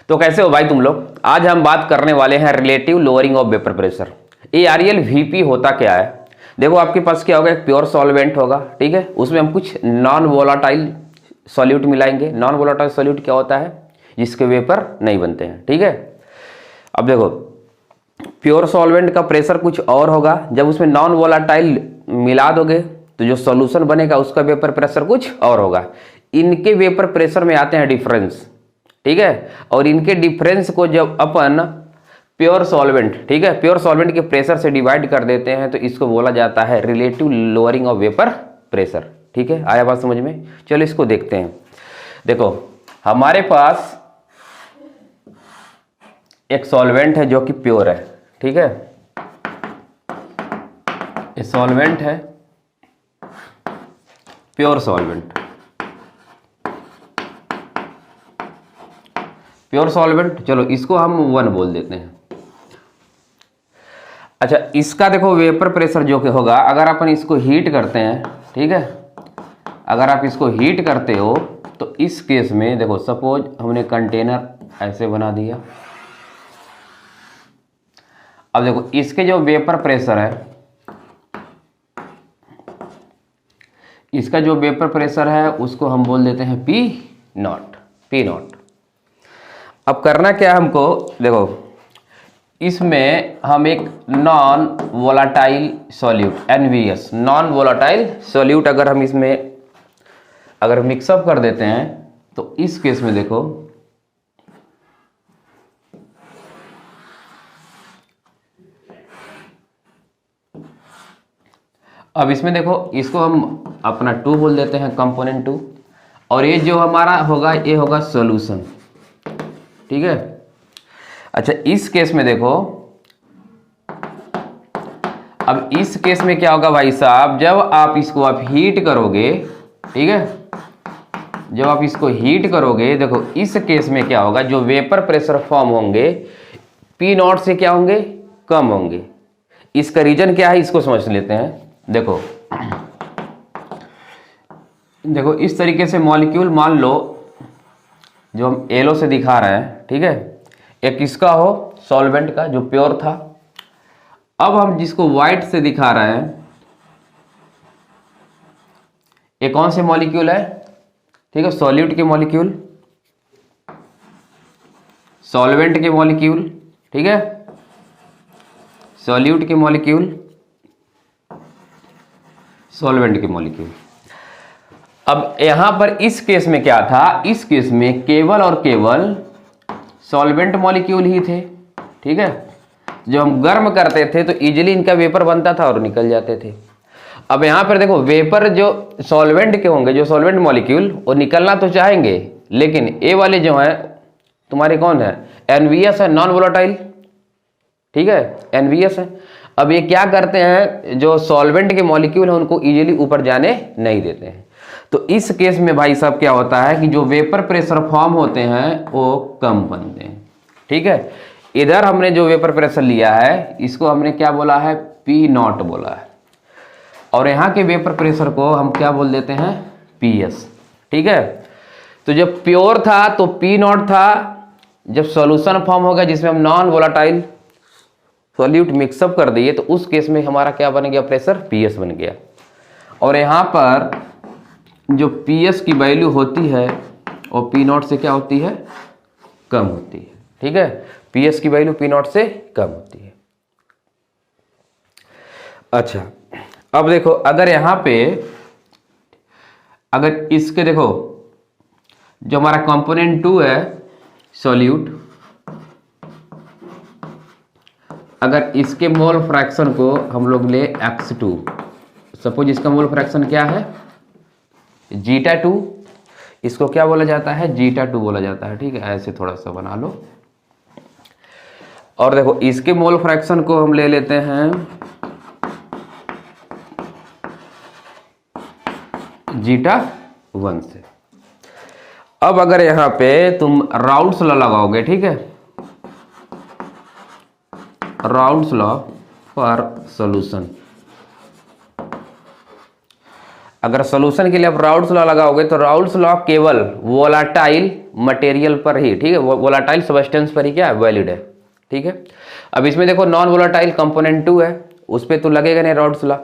तो कैसे हो भाई तुम लोग। आज हम बात करने वाले हैं relative lowering of vapour pressure. AREL VP होता क्या है। देखो आपके पास क्या होगा, एक प्योर सॉल्वेंट होगा, ठीक है। उसमें हम कुछ नॉन वोलाटाइल सॉल्यूट मिलाएंगे। नॉन वोलाटाइल सॉल्यूट क्या होता है, जिसके वेपर नहीं बनते हैं, ठीक है। अब देखो प्योर सॉल्वेंट का प्रेशर कुछ और होगा, जब उसमें नॉन वोलाटाइल मिला दोगे तो जो सॉल्यूशन बनेगा उसका वेपर प्रेशर कुछ और होगा। इनके वेपर प्रेशर में आते हैं डिफरेंस, ठीक है। और इनके डिफरेंस को जब अपन प्योर सॉल्वेंट, ठीक है, प्योर सॉल्वेंट के प्रेशर से डिवाइड कर देते हैं तो इसको बोला जाता है relative lowering of vapour pressure, ठीक है। आया बात समझ में। चलो इसको देखते हैं। देखो हमारे पास एक सॉल्वेंट है जो कि प्योर है, ठीक है। ये सॉल्वेंट है, प्योर सॉल्वेंट, प्योर सॉल्वेंट। चलो इसको हम 1 बोल देते हैं। अच्छा इसका देखो वेपर प्रेशर जो कि होगा, अगर अपन इसको हीट करते हैं, ठीक है, अगर आप इसको हीट करते हो तो इस केस में देखो सपोज हमने कंटेनर ऐसे बना दिया। अब देखो इसके जो वेपर प्रेशर है, इसका जो वेपर प्रेशर है उसको हम बोल देते हैं P0। अब करना क्या है हमको, देखो इसमें हम एक non volatile solute NVS, non volatile solute अगर हम इसमें अगर मिक्सअप कर देते हैं तो इस केस में देखो अब इसमें देखो इसको हम अपना 2 बोल देते हैं, कंपोनेंट 2। और ये जो हमारा होगा ये होगा सॉल्यूशन, ठीक है। अच्छा इस केस में देखो, अब इस केस में क्या होगा भाई साहब, जब आप इसको आप हीट करोगे, ठीक है, जब आप इसको हीट करोगे, देखो इस केस में क्या होगा, जो वेपर प्रेशर फॉर्म होंगे P0 से क्या होंगे, कम होंगे। इसका रीजन क्या है इसको समझ लेते हैं। देखो देखो इस तरीके से मॉलिक्यूल मान लो जो हम येलो से दिखा रहे हैं, ठीक है, एक इसका हो सॉल्वेंट का जो प्योर था। अब हम जिसको व्हाइट से दिखा रहे हैं ये कौन से मॉलिक्यूल है, ठीक है, सॉल्यूट के मॉलिक्यूल, सॉल्वेंट के मॉलिक्यूल, ठीक है, सॉल्यूट के मॉलिक्यूल, सॉल्वेंट के मॉलिक्यूल। अब यहां पर इस केस में क्या था, इस केस में केवल और केवल सॉल्वेंट मॉलिक्यूल ही थे, ठीक है। जब हम गर्म करते थे तो इजीली इनका वेपर बनता था और निकल जाते थे। अब यहां पर देखो वेपर जो सॉल्वेंट के होंगे, जो सॉल्वेंट मॉलिक्यूल, वो निकलना तो चाहेंगे, लेकिन ये वाले जो है तुम्हारे कौन है, NVS है, नॉन वोलाटाइल, ठीक है, NVS है। अब ये क्या करते हैं, जो सॉल्वेंट के मॉलिक्यूल है उनको इजीली ऊपर जाने नहीं देते हैं। तो इस केस में भाई साहब क्या होता है कि जो वेपर प्रेशर फॉर्म होते हैं वो कम बनते हैं, ठीक है। इधर हमने जो वेपर प्रेशर लिया है इसको हमने क्या बोला है, P0 बोला है। और यहाँ के वेपर प्रेशर को हम क्या बोल देते हैं, PS, ठीक है। तो जब प्योर था तो P0 था, जब सॉल्यूशन फॉर्म होगा जिसमें हम नॉन वोलाटाइल सॉल्यूट मिक्सअप कर दिए तो उस केस में हमारा क्या बन गया, प्रेशर PS बन गया। और यहाँ पर जो PS की वैल्यू होती है वो P0 से क्या होती है, कम होती है, ठीक है। PS की वैल्यू P0 से कम होती है। अच्छा अब देखो अगर यहाँ पे अगर इसके देखो जो हमारा कंपोनेंट 2 है सॉल्यूट, अगर इसके मोल फ्रैक्शन को हम लोग ले X2, सपोज इसका मोल फ्रैक्शन क्या है, जीटा 2, इसको क्या बोला जाता है, जीटा 2 बोला जाता है, ठीक है। ऐसे थोड़ा सा बना लो। और देखो इसके मोल फ्रैक्शन को हम ले लेते हैं जीटा 1 से। अब अगर यहां पे तुम राउल्ट्स लॉ लगाओगे, ठीक है, राउल्ट्स लॉ फॉर सॉल्यूशन, अगर सॉल्यूशन के लिए आप राउल्ट्स लॉ लगाओगे तो राउल्ट्स लॉ केवल वोलाटाइल मटेरियल पर ही, ठीक है, वोलाटाइल सब्सटेंस पर ही क्या है, वैलिड है, ठीक है। अब इसमें देखो नॉन वोलाटाइल कंपोनेंट 2 है, उस पर तो लगेगा नहीं रॉड्स लॉ।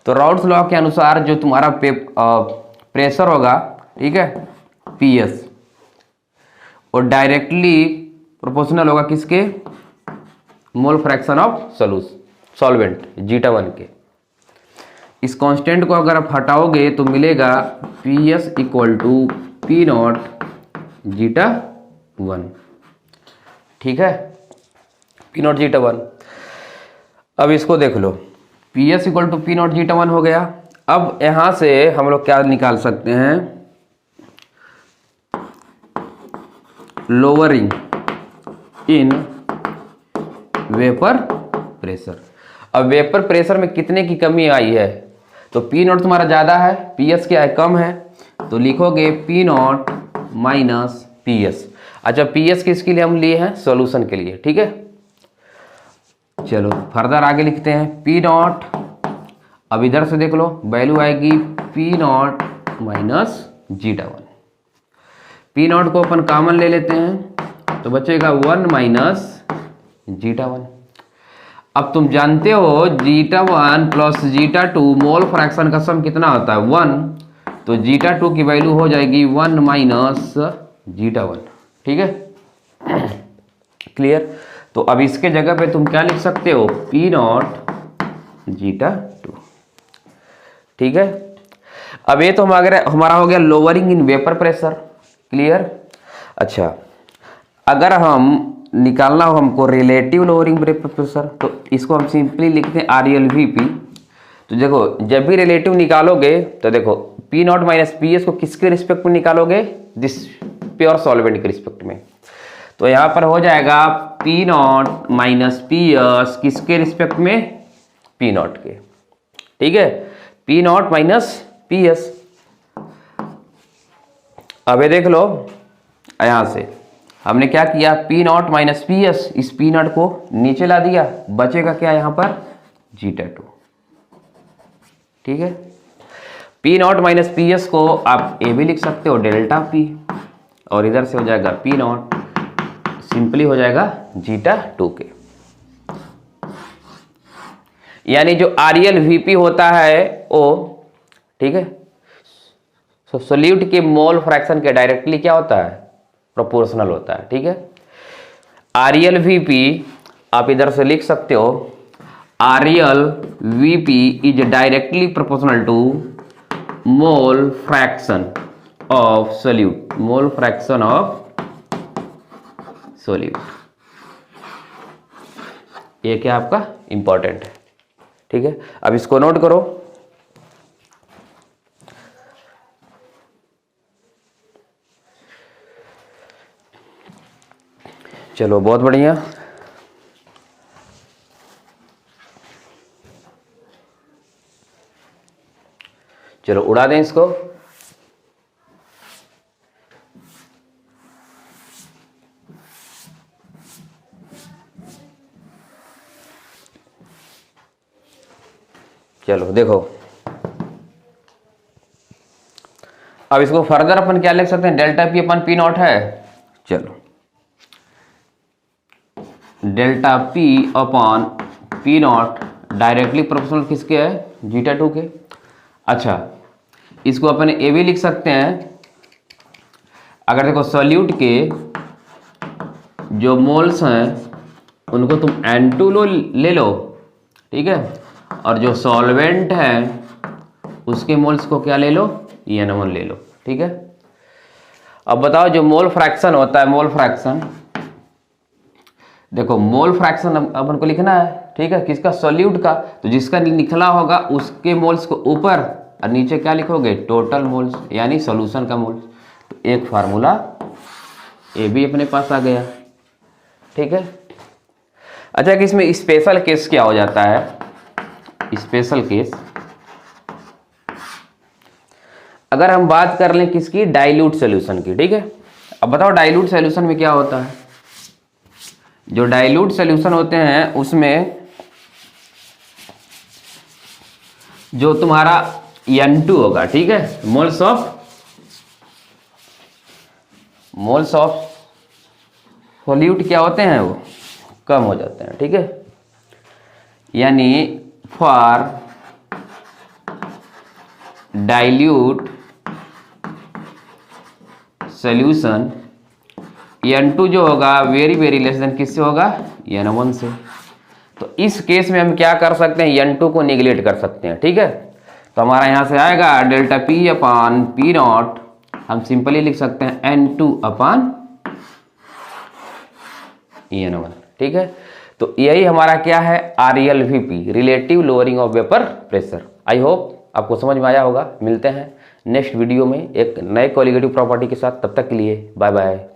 तो रॉड्स लॉ के अनुसार जो तुम्हारा प्रेशर होगा, ठीक है, PS, और डायरेक्टली प्रोपोर्शनल होगा किसके, मोल फ्रैक्शन ऑफ सॉल्वेंट जीटा1 के। इस कांस्टेंट को अगर आप हटाओगे तो मिलेगा PS इक्वल टू P0 जीटा1, ठीक है, P0 जीटा1। अब इसको देख लो, PS इक्वल टू P0 जीटा1 हो गया। अब यहां से हम लोग क्या निकाल सकते हैं, लोअरिंग इन वेपर प्रेशर। अब वेपर प्रेशर में कितने की कमी आई है, तो P0 तुम्हारा ज्यादा है, PS क्या है, कम है, तो लिखोगे P0 माइनस PS। अच्छा, PS किसके लिए हम लिए हैं, सॉल्यूशन के लिए, ठीक है। चलो फर्दर आगे लिखते हैं P0। अब इधर से देख लो, वैल्यू आएगी P0 माइनस जीटा1। P0 को अपन कॉमन ले लेते हैं तो बचेगा 1 माइनस जीटा1। अब तुम जानते हो जीटा1 प्लस जीटा2 मोल फ्रैक्शन का सम कितना होता है, 1, तो जीटा2 की वैल्यू हो जाएगी 1 माइनस जीटा1, ठीक है, क्लियर। तो अब इसके जगह पे तुम क्या लिख सकते हो, P0 जीटा2, ठीक है। अब ये तो हमारा हो गया lowering in vapour pressure, clear. अच्छा, अगर हम निकालना हो हमको रिलेटिव लोअरिंग वेपर प्रेशर, तो इसको हम सिंपली लिखते हैं RLVP। तो देखो जब भी रिलेटिव निकालोगे तो देखो P0 माइनस PS को किसके रिस्पेक्ट में निकालोगे, दिस प्योर सॉल्वेंट के रिस्पेक्ट में। तो यहाँ पर हो जाएगा P0 माइनस PS किसके रिस्पेक्ट में, P0 के, ठीक है, P0 माइनस PS। अब ये देख लो, यहां से हमने क्या किया, P0 माइनस PS, इस P0 को नीचे ला दिया, बचेगा क्या यहां पर, जीटा2, ठीक है। P0 माइनस PS को आप ए भी लिख सकते हो डेल्टा P, और इधर से हो जाएगा P0, सिंपली हो जाएगा जीटा2 के। यानी जो RLVP होता है वो, ठीक है, सोल्यूट के मोल फ्रैक्शन के डायरेक्टली क्या होता है, प्रोपोर्शनल होता है, ठीक है। RLVP आप इधर से लिख सकते हो, RLVP is directly proportional to mole fraction of solute, mole fraction of solute. ये क्या आपका इंपॉर्टेंट है, ठीक है। अब इसको नोट करो, चलो बहुत बढ़िया। चलो उड़ा दें इसको। चलो देखो, अब इसको फर्दर अपन क्या लिख सकते हैं, डेल्टा P अपन P0 है, चलो delta P upon P0 directly proportional किसके है, जीटा2 के। अच्छा, इसको अपन ए भी लिख सकते हैं, अगर देखो सोल्यूट के जो मोल्स हैं उनको तुम N2 ले लो, ठीक है, और जो सॉल्वेंट है उसके मोल्स को क्या ले लो, N1 ले लो, ठीक है। अब बताओ जो मोल फ्रैक्शन होता है, मोल फ्रैक्शन, देखो मोल फ्रैक्शन अपन को लिखना है, ठीक है, किसका, सोल्यूट का, तो जिसका निकला होगा उसके मोल्स को ऊपर और नीचे क्या लिखोगे, टोटल मोल्स, यानी सॉल्यूशन का मोल्स। तो एक फार्मूला ये भी अपने पास आ गया, ठीक है। अच्छा कि इसमें स्पेशल केस क्या हो जाता है, स्पेशल केस अगर हम बात कर लें किसकी, डाइल्यूट सॉल्यूशन की, ठीक है। अब बताओ डाइल्यूट सॉल्यूशन में क्या होता है, जो डाइल्यूट सॉल्यूशन होते हैं उसमें जो तुम्हारा N2 होगा, ठीक है, moles of moles of solute क्या होते हैं, वो कम हो जाते हैं। ठीक है, यानी फॉर डाइल्यूट सोल्यूशन N2 जो होगा वेरी वेरी लेस देन किससे होगा, N1 से। तो इस केस में हम क्या कर सकते हैं, N2 को निगलेक्ट कर सकते हैं। ठीक है, तो हमारा यहां से आएगा delta P upon P not, हम सिंपली लिख सकते हैं N2 अपान N1। ठीक है, तो यही हमारा क्या है, RLVP, relative lowering of vapour pressure. I hope आपको समझ में आया होगा। मिलते हैं नेक्स्ट वीडियो में एक नए कोलिगेटिव प्रॉपर्टी के साथ, तब तक के लिए बाय बाय।